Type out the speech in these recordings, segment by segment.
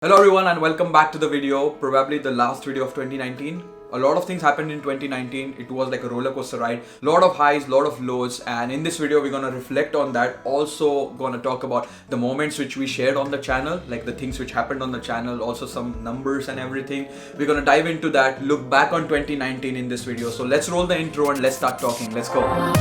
Hello everyone and welcome back to the video, probably the last video of 2019. A lot of things happened in 2019. It was like a roller coaster ride. Lot of highs, lot of lows, and in this video we're gonna reflect on that. Also gonna talk about the moments which we shared on the channel, like the things which happened on the channel, also some numbers and everything. We're gonna dive into that, look back on 2019 in this video. So let's roll the intro and let's start talking. Let's go.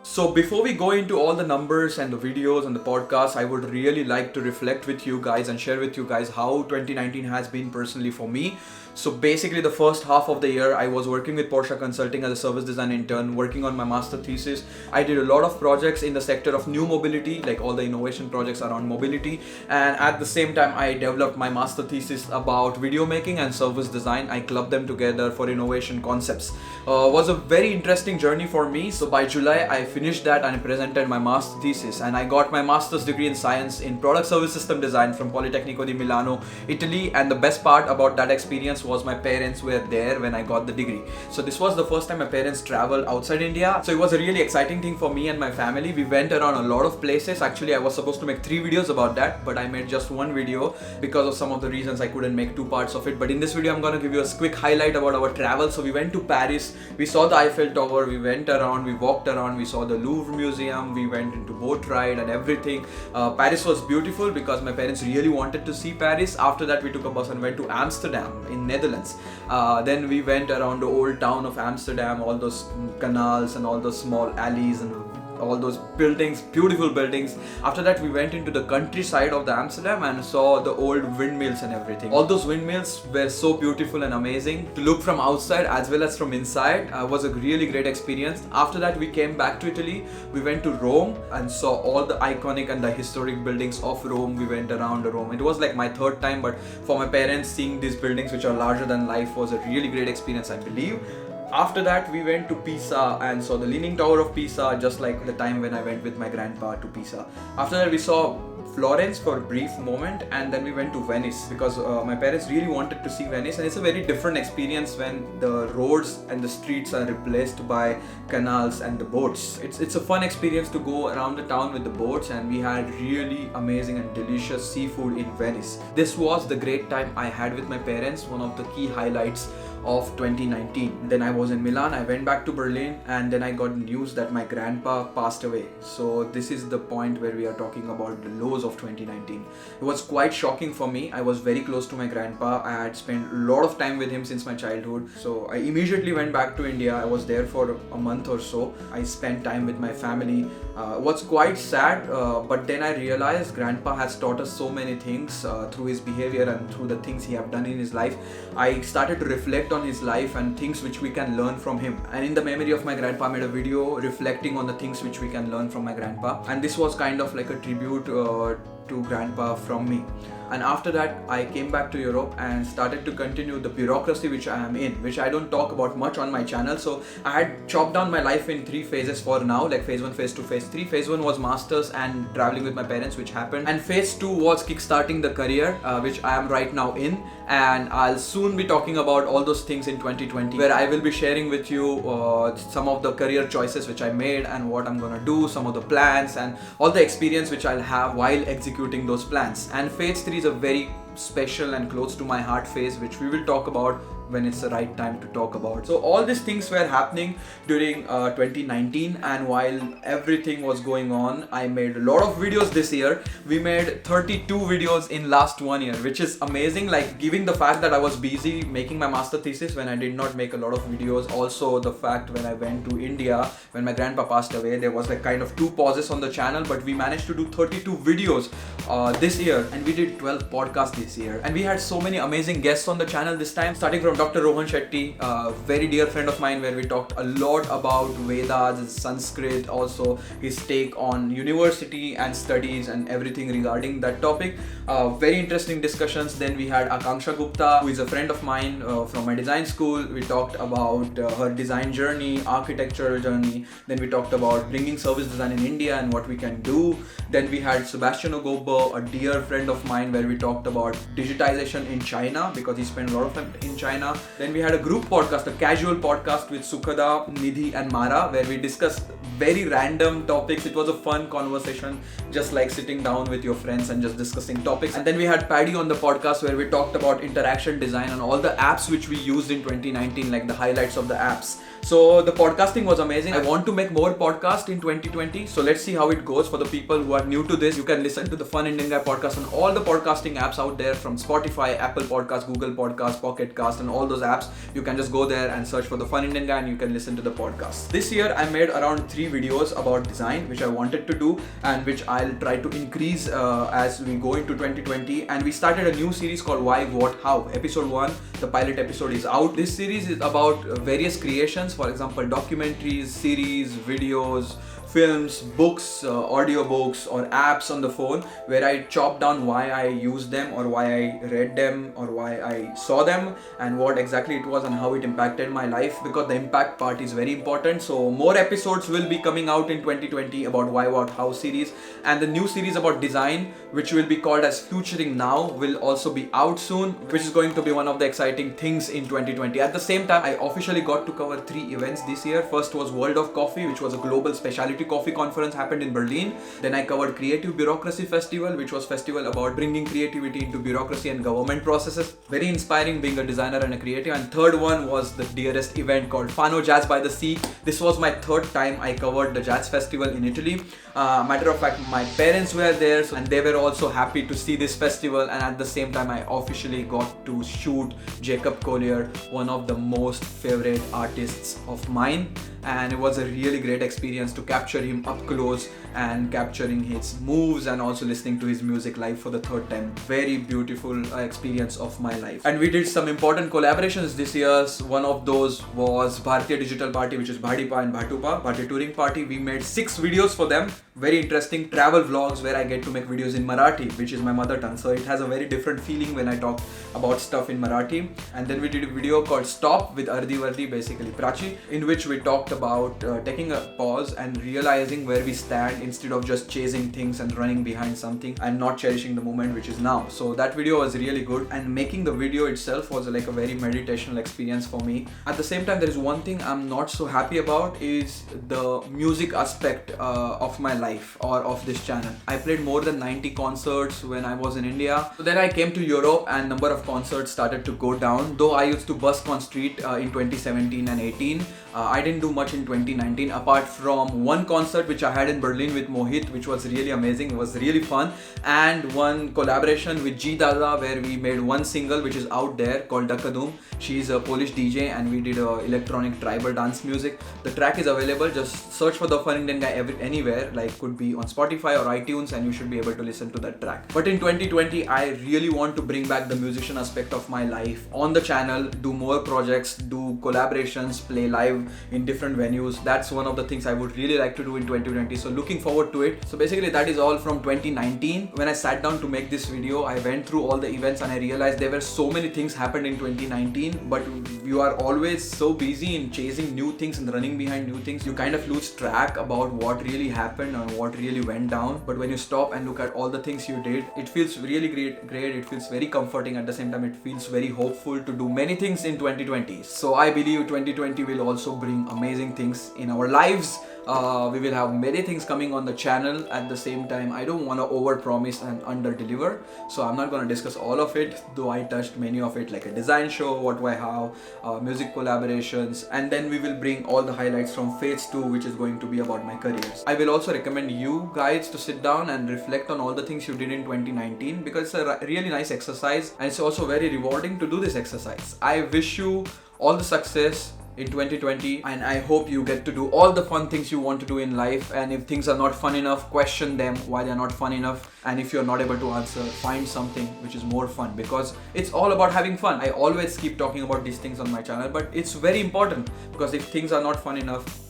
So before we go into all the numbers and the videos and the podcast, I would really like to reflect with you guys and share with you guys how 2019 has been personally for me. So basically the first half of the year I was working with Porsche Consulting as a service design intern, working on my master thesis. I did a lot of projects in the sector of new mobility, like all the innovation projects around mobility. And at the same time I developed my master thesis about video making and service design. I clubbed them together for innovation concepts. Was a very interesting journey for me. So by July I finished that and I presented my master thesis, and I got my master's degree in science in product service system design from Politecnico di Milano, Italy. And the best part about that experience was my parents were there when I got the degree. So this was the first time my parents traveled outside India. So it was a really exciting thing for me and my family. We went around a lot of places. Actually I was supposed to make 3 videos about that, but I made just 1 video because of some of the reasons. I couldn't make 2 parts of it. But in this video I'm gonna give you a quick highlight about our travel. So we went to Paris, we saw the Eiffel Tower, we went around, we walked around, we saw the Louvre Museum, we went into boat ride and everything. Paris was beautiful because my parents really wanted to see Paris. After that we took a bus and went to Amsterdam in Netherlands. Then we went around the old town of Amsterdam, all those canals and all those small alleys and all those buildings, beautiful buildings. After that we went into the countryside of the Amsterdam and saw the old windmills and everything. All those windmills were so beautiful and amazing to look from outside as well as from inside. Was a really great experience. After that we came back to Italy. We went to Rome and saw all the iconic and the historic buildings of Rome. We went around Rome. It was like my 3rd time, but for my parents, seeing these buildings which are larger than life was a really great experience, I believe. After that we went to Pisa and saw the Leaning Tower of Pisa, just like the time when I went with my grandpa to Pisa. After that we saw Florence for a brief moment, and then we went to Venice because my parents really wanted to see Venice, and it's a very different experience when the roads and the streets are replaced by canals and the boats. It's a fun experience to go around the town with the boats, and we had really amazing and delicious seafood in Venice. This was the great time I had with my parents, one of the key highlights of 2019. Then I was in Milan, I went back to Berlin, and then I got news that my grandpa passed away. So this is the point where we are talking about the lows of 2019. It was quite shocking for me. I was very close to my grandpa. I had spent a lot of time with him since my childhood. So I immediately went back to India. I was there for a month or so. I spent time with my family. It was quite sad, but then I realized grandpa has taught us so many things through his behavior and through the things he have done in his life. I started to reflect on his life and things which we can learn from him. And in the memory of my grandpa, I made a video reflecting on the things which we can learn from my grandpa. And this was kind of like a tribute to grandpa from me. And after that I came back to Europe and started to continue the bureaucracy which I am in, which I don't talk about much on my channel. So I had chopped down my life in 3 phases for now, like phase 1, phase 2, phase 3. Phase 1 was masters and traveling with my parents, which happened, and phase 2 was kickstarting the career, which I am right now in. And I'll soon be talking about all those things in 2020, where I will be sharing with you some of the career choices which I made and what I'm gonna do, some of the plans and all the experience which I'll have while executing those plans. And phase 3 is a very special and close to my heart phase, which we will talk about when it's the right time to talk about. So all these things were happening during 2019, and while everything was going on, I made a lot of videos this year. We made 32 videos in last 1 year, which is amazing. Like, given the fact that I was busy making my master thesis when I did not make a lot of videos, also the fact when I went to India when my grandpa passed away, there was like kind of 2 pauses on the channel, but we managed to do 32 videos this year, and we did 12 podcasts this year, and we had so many amazing guests on the channel this time, starting from Dr. Rohan Shetty, a very dear friend of mine, where we talked a lot about Vedas, Sanskrit, also his take on university and studies and everything regarding that topic. Very interesting discussions. Then we had Akanksha Gupta, who is a friend of mine from my design school. We talked about her design journey, architectural journey. Then we talked about bringing service design in India and what we can do. Then we had Sebastian Ogobo, a dear friend of mine, where we talked about digitization in China, because he spent a lot of time in China. Then we had a group podcast, a casual podcast with Sukhada, Nidhi and Mara, where we discussed very random topics. It was a fun conversation, just like sitting down with your friends and just discussing topics. And then we had Paddy on the podcast, where we talked about interaction design and all the apps which we used in 2019, like the highlights of the apps. So the podcasting was amazing. I want to make more podcasts in 2020. So let's see how it goes. For the people who are new to this, you can listen to the Fun Indian Guy podcast on all the podcasting apps out there, from Spotify, Apple Podcasts, Google Podcasts, Pocket Cast, and all those apps. You can just go there and search for the Fun Indian Guy and you can listen to the podcast. This year I made around 3 videos about design, which I wanted to do and which I'll try to increase as we go into 2020. And we started a new series called Why, What, How. Episode 1, the pilot episode, is out. This series is about various creations. For example, documentaries, series, videos, films, books, audiobooks, or apps on the phone, where I chop down why I used them, or why I read them, or why I saw them, and what exactly it was and how it impacted my life, because the impact part is very important. So more episodes will be coming out in 2020 about Why, What, How series, and the new series about design, which will be called as Futuring Now, will also be out soon, which is going to be one of the exciting things in 2020. At the same time, I officially got to cover 3 events this year. First was World of Coffee, which was a global specialty coffee conference, happened in Berlin. Then I covered Creative Bureaucracy Festival, which was festival about bringing creativity into bureaucracy and government processes. Very inspiring being a designer and a creative. And third one was the dearest event called Fano Jazz by the Sea. This was my 3rd time I covered the jazz festival in Italy. Matter of fact, my parents were there, and they were also happy to see this festival. And at the same time, I officially got to shoot Jacob Collier, one of the most favorite artists of mine. And it was a really great experience to capture him up close and capturing his moves and also listening to his music live for the 3rd time. Very beautiful experience of my life. And we did some important collaborations this year. One of those was Bharatiya Digital Party, which is Bhadipa and Bhatupa, Bharatiya Touring Party. We made 6 videos for them. Very interesting travel vlogs, where I get to make videos in Marathi, which is my mother tongue. So it has a very different feeling when I talk about stuff in Marathi. And then we did a video called Stop with Ardi Vardi, basically Prachi, in which we talked about taking a pause and realizing where we stand, instead of just chasing things and running behind something and not cherishing the moment, which is now. So that video was really good, and making the video itself was like a very meditational experience for me. At the same time, there is one thing I'm not so happy about, is the music aspect of my life, or of this channel. I played more than 90 concerts when I was in India. So then I came to Europe and number of concerts started to go down. Though I used to busk on street in 2017 and 18, I didn't do much in 2019, apart from one concert which I had in Berlin with Mohit, which was really amazing. It was really fun. And one collaboration with G Dada, where we made one single which is out there called Dakadum. She's a Polish DJ, and we did electronic tribal dance music. The track is available. Just search for the Fun Indian Guy anywhere, like could be on Spotify or iTunes, and you should be able to listen to that track. But in 2020, I really want to bring back the musician aspect of my life on the channel, do more projects, do collaborations, play live in different venues. That's one of the things I would really like to do in 2020. So looking forward to it. So basically that is all from 2019. When I sat down to make this video, I went through all the events and I realized there were so many things happened in 2019, but you are always so busy in chasing new things and running behind new things, you kind of lose track about what really happened and what really went down. But when you stop and look at all the things you did, it feels really great. It feels very comforting. At the same time, it feels very hopeful to do many things in 2020. So I believe 2020 will also bring amazing things in our lives. We will have many things coming on the channel. At the same time, I don't want to over promise and under deliver, so I'm not going to discuss all of it, though I touched many of it, like a design show, what do I have, music collaborations, and then we will bring all the highlights from phase 2, which is going to be about my careers. I will also recommend you guys to sit down and reflect on all the things you did in 2019, because it's a really nice exercise and it's also very rewarding to do this exercise. I wish you all the success, in 2020, and I hope you get to do all the fun things you want to do in life. And if things are not fun enough, question them why they're not fun enough. And if you're not able to answer, find something which is more fun, because it's all about having fun. I always keep talking about these things on my channel, but it's very important, because if things are not fun enough,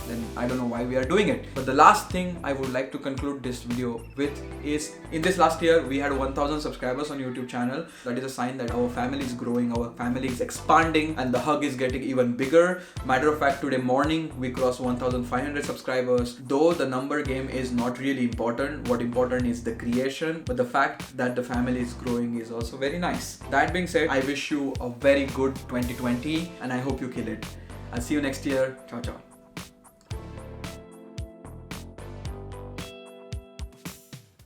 then I don't know why we are doing it. But the last thing I would like to conclude this video with is, in this last year we had 1000 subscribers on YouTube channel. That is a sign that our family is growing, our family is expanding, and the hug is getting even bigger. Matter of fact, today morning we crossed 1500 subscribers. Though the number game is not really important, what important is the creation, but the fact that the family is growing is also very nice. That being said, I wish you a very good 2020 and I hope you kill it. I'll see you next year. Ciao ciao.